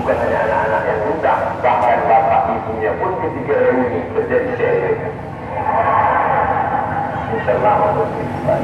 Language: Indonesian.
Bukan hanya anak-anak yang muda, bahkan bapak ibunya pun ketika reuni terjadi cerai. Insyaallah untuk kita.